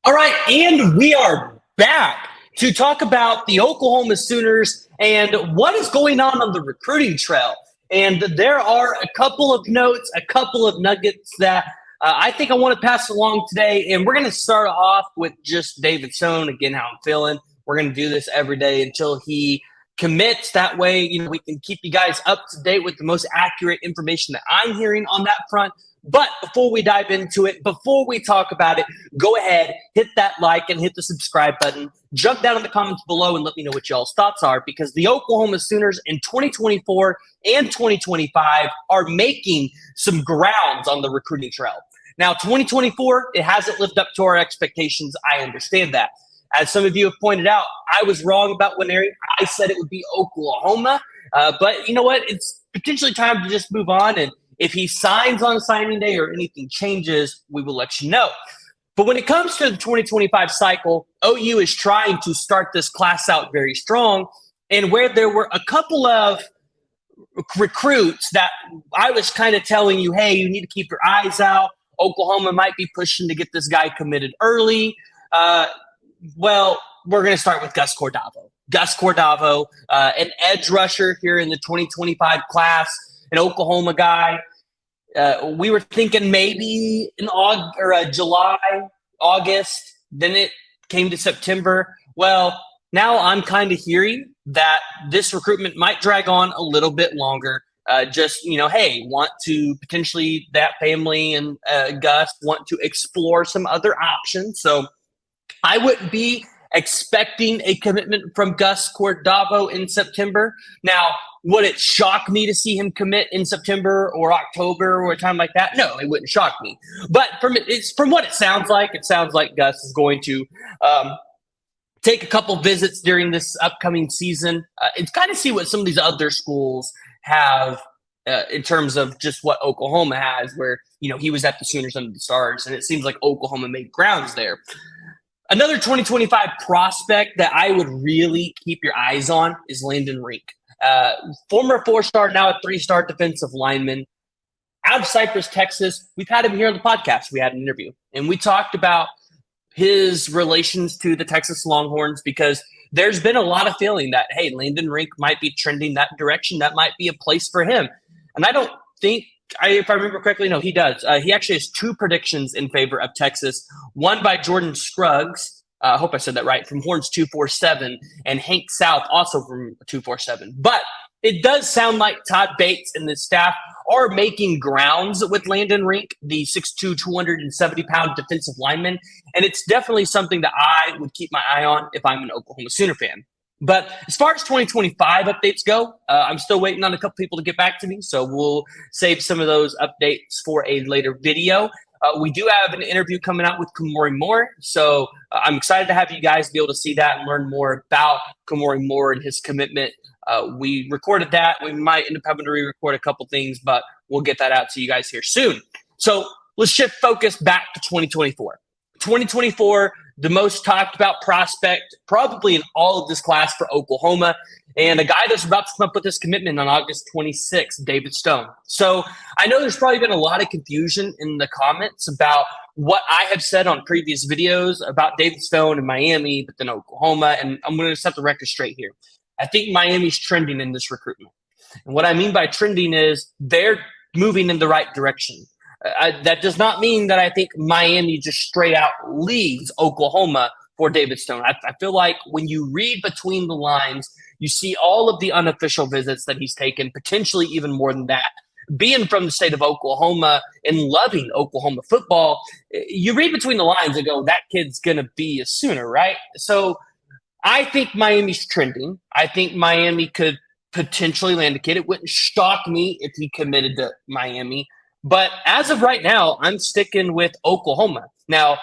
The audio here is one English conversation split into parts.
All right, and we are back to talk about the Oklahoma Sooners and what is going on the recruiting trail. And there are a couple of notes, a couple of nuggets that I think I want to pass along today. And we're going to start off with just David Stone, again, how I'm feeling. We're going to do this every day until he commits. That way, we can keep you guys up to date with the most accurate information that I'm hearing on that front. But before we dive into it, before we talk about it, go ahead, hit that like and hit the subscribe button. Jump down in the comments below and let me know what y'all's thoughts are, because the Oklahoma Sooners in 2024 and 2025 are making some grounds on the recruiting trail. Now, 2024, it hasn't lived up to our expectations. I understand that. As some of you have pointed out, I was wrong about one area. I said it would be Oklahoma. But you know what? It's potentially time to just move on. And if he signs on signing day or anything changes, we will let you know. But when it comes to the 2025 cycle, OU is trying to start this class out very strong. And where there were a couple of recruits that I was kind of telling you, hey, you need to keep your eyes out. Oklahoma might be pushing to get this guy committed early. Well, we're going to start with Gus Cordavo. Gus Cordavo, an edge rusher here in the 2025 class, an Oklahoma guy. We were thinking maybe in July, August. Then it came to September. Well, now I'm kind of hearing that this recruitment might drag on a little bit longer. Hey, want to potentially that family and Gus want to explore some other options. So I wouldn't be expecting a commitment from Gus Cordavo in September. Now, would it shock me to see him commit in September or October or a time like that? No, it wouldn't shock me. But from what it sounds like Gus is going to take a couple visits during this upcoming season and kind of see what some of these other schools have in terms of just what Oklahoma has, where, he was at the Sooners under the Stars, and it seems like Oklahoma made grounds there. Another 2025 prospect that I would really keep your eyes on is Landon Rink. Former 4-star, now a 3-star defensive lineman out of Cypress, Texas. We've had him here on the podcast. We had an interview, and we talked about his relations to the Texas Longhorns, because there's been a lot of feeling that, hey, Landon Rink might be trending that direction. That might be a place for him. And I don't think, if I remember correctly, no, he does. He actually has 2 predictions in favor of Texas, one by Jordan Scruggs. I hope I said that right, from Horns 247, and Hank South also from 247. But it does sound like Todd Bates and the staff are making grounds with Landon Rink, the 6'2", 270-pound defensive lineman. And it's definitely something that I would keep my eye on if I'm an Oklahoma Sooner fan. But as far as 2025 updates go, I'm still waiting on a couple people to get back to me. So we'll save some of those updates for a later video. We do have an interview coming out with Kamori Moore. So I'm excited to have you guys be able to see that and learn more about Kamori Moore and his commitment. We recorded that. We might end up having to re-record a couple things, but we'll get that out to you guys here soon. So let's shift focus back to 2024. 2024, the most talked about prospect probably in all of this class for Oklahoma, and a guy that's about to come up with this commitment on August 26th, David Stone. So I know there's probably been a lot of confusion in the comments about what I have said on previous videos about David Stone in Miami, but then Oklahoma, and I'm going to set the record straight here. I think Miami's trending in this recruitment. And what I mean by trending is they're moving in the right direction. That does not mean that I think Miami just straight out leaves Oklahoma for David Stone. I feel like when you read between the lines, you see all of the unofficial visits that he's taken, potentially even more than that. Being from the state of Oklahoma and loving Oklahoma football, you read between the lines and go, that kid's going to be a Sooner, right? So I think Miami's trending. I think Miami could potentially land a kid. It wouldn't shock me if he committed to Miami. But as of right now, I'm sticking with Oklahoma. Now,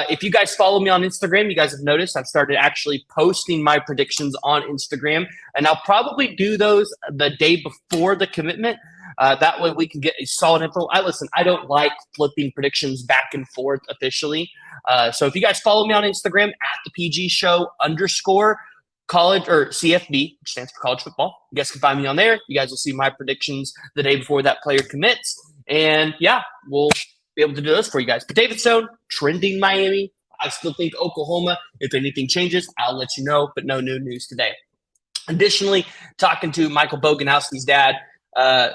if you guys follow me on Instagram, you guys have noticed I've started actually posting my predictions on Instagram, and I'll probably do those the day before the commitment. That way we can get a solid info. I don't like flipping predictions back and forth officially. So if you guys follow me on Instagram at the PG Show _ college or CFB, which stands for college football, you guys can find me on there. You guys will see my predictions the day before that player commits. And yeah, we'll be able to do this for you guys. But David Stone, trending Miami. I still think Oklahoma. If anything changes, I'll let you know, but no new news today. Additionally, talking to Michael Boganowski's dad,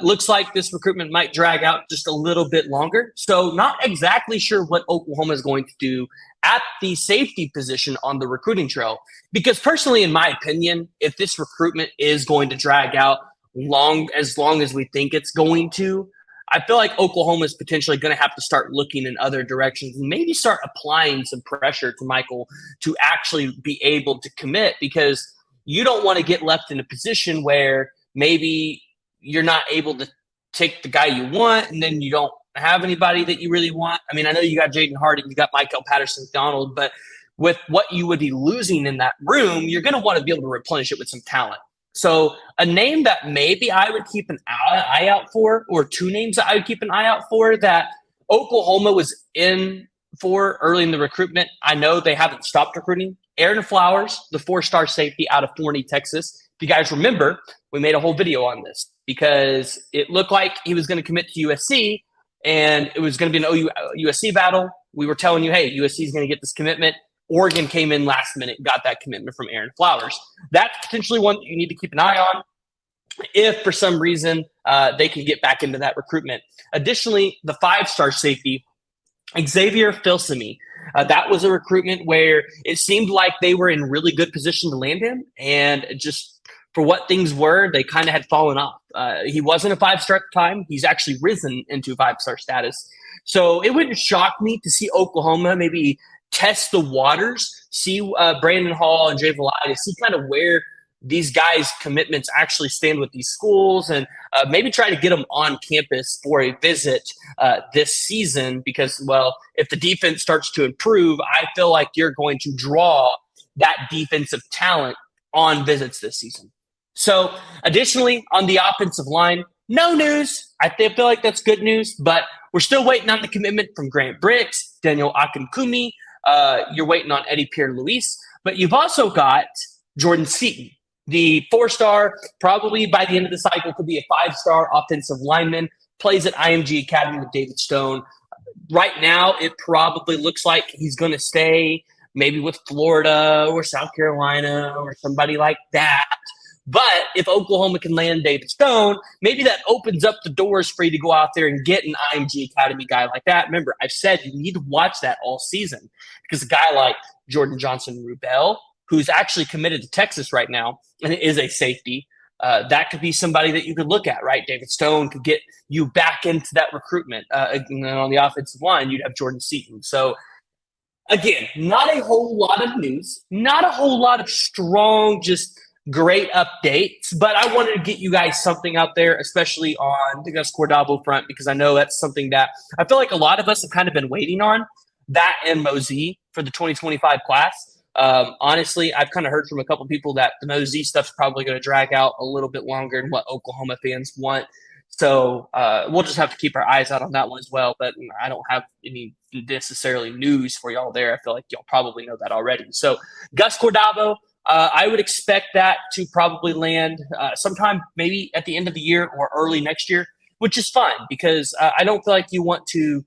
looks like this recruitment might drag out just a little bit longer. So not exactly sure what Oklahoma is going to do at the safety position on the recruiting trail. Because personally, in my opinion, if this recruitment is going to drag out long as we think it's going to, I feel like Oklahoma is potentially going to have to start looking in other directions and maybe start applying some pressure to Michael to actually be able to commit, because you don't want to get left in a position where maybe you're not able to take the guy you want and then you don't have anybody that you really want. I mean, I know you got Jaden Harding, you got Michael Patterson-McDonald, but with what you would be losing in that room, you're going to want to be able to replenish it with some talent. So a name that maybe I would keep an eye out for, or two names that I would keep an eye out for that Oklahoma was in for early in the recruitment. I know they haven't stopped recruiting. Aaron Flowers, the 4-star safety out of Forney, Texas. If you guys remember, we made a whole video on this because it looked like he was going to commit to USC and it was going to be an OU USC battle. We were telling you, hey, USC is going to get this commitment. Oregon came in last minute, got that commitment from Aaron Flowers. That's potentially one that you need to keep an eye on if for some reason they can get back into that recruitment. Additionally, the 5-star safety, Xavier Filsamy. That was a recruitment where it seemed like they were in really good position to land him, and just for what things were, they kind of had fallen off. He wasn't a 5-star at the time. He's actually risen into 5-star status. So it wouldn't shock me to see Oklahoma maybe test the waters, see Brandon Hall and Jay Valai, to see kind of where these guys' commitments actually stand with these schools, and maybe try to get them on campus for a visit this season. Because, well, if the defense starts to improve, I feel like you're going to draw that defensive talent on visits this season. So additionally, on the offensive line, no news. I feel like that's good news, but we're still waiting on the commitment from Grant Bricks, Daniel Akinkumi. You're waiting on Eddie Pierre-Louis, but you've also got Jordan Seaton, the 4-star, probably by the end of the cycle could be a 5-star offensive lineman, plays at IMG Academy with David Stone. Right now, it probably looks like he's going to stay maybe with Florida or South Carolina or somebody like that. But if Oklahoma can land David Stone, maybe that opens up the doors for you to go out there and get an IMG Academy guy like that. Remember, I've said you need to watch that all season, because a guy like Jordan Johnson-Rubel, who's actually committed to Texas right now and is a safety, that could be somebody that you could look at, right? David Stone could get you back into that recruitment. And then on the offensive line, you'd have Jordan Seaton. So, again, not a whole lot of news, not a whole lot of strong, just great updates, but I wanted to get you guys something out there, especially on the Gus Cordavo front, because I know that's something that I feel like a lot of us have kind of been waiting on, that and Mozee for the 2025 class. Honestly, I've kind of heard from a couple people that the Mozee stuff's probably going to drag out a little bit longer than what Oklahoma fans want. So we'll just have to keep our eyes out on that one as well. But I don't have any necessarily news for y'all there. I feel like y'all probably know that already. So Gus Cordavo, I would expect that to probably land sometime maybe at the end of the year or early next year, which is fine, because I don't feel like you want to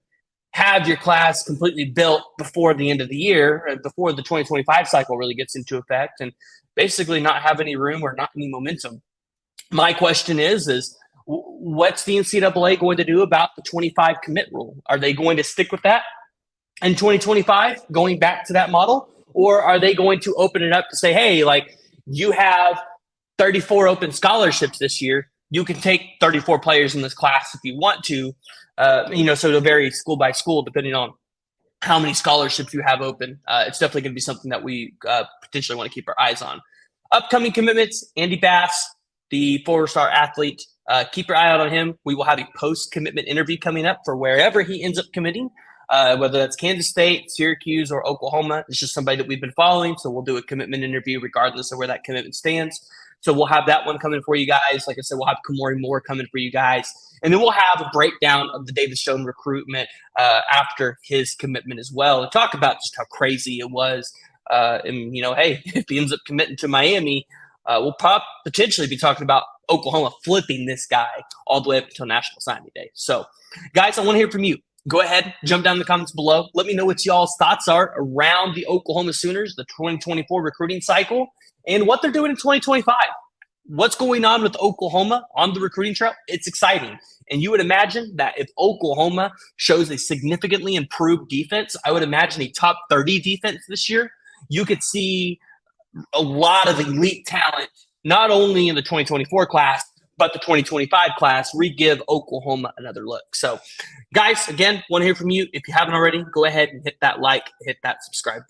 have your class completely built before the end of the year, before the 2025 cycle really gets into effect, and basically not have any room or not any momentum. My question is what's the NCAA going to do about the 25 commit rule? Are they going to stick with that in 2025, going back to that model? Or are they going to open it up to say, hey, like, you have 34 open scholarships this year. You can take 34 players in this class if you want to, so it'll vary school by school depending on how many scholarships you have open. It's definitely going to be something that we potentially want to keep our eyes on. Upcoming commitments, Andy Bass, the 4-star athlete. Keep your eye out on him. We will have a post-commitment interview coming up for wherever he ends up committing. Whether that's Kansas State, Syracuse, or Oklahoma. It's just somebody that we've been following, so we'll do a commitment interview regardless of where that commitment stands. So we'll have that one coming for you guys. Like I said, we'll have Kamori Moore coming for you guys. And then we'll have a breakdown of the David Stone recruitment after his commitment as well, and talk about just how crazy it was. And, hey, if he ends up committing to Miami, we'll potentially be talking about Oklahoma flipping this guy all the way up until National Signing Day. So, guys, I want to hear from you. Go ahead, jump down in the comments below. Let me know what y'all's thoughts are around the Oklahoma Sooners, the 2024 recruiting cycle, and what they're doing in 2025. What's going on with Oklahoma on the recruiting trail? It's exciting. And you would imagine that if Oklahoma shows a significantly improved defense, I would imagine a top 30 defense this year, you could see a lot of elite talent, not only in the 2024 class, but the 2025 class, re-give Oklahoma another look. So, guys, again, want to hear from you. If you haven't already, go ahead and hit that like, hit that subscribe button.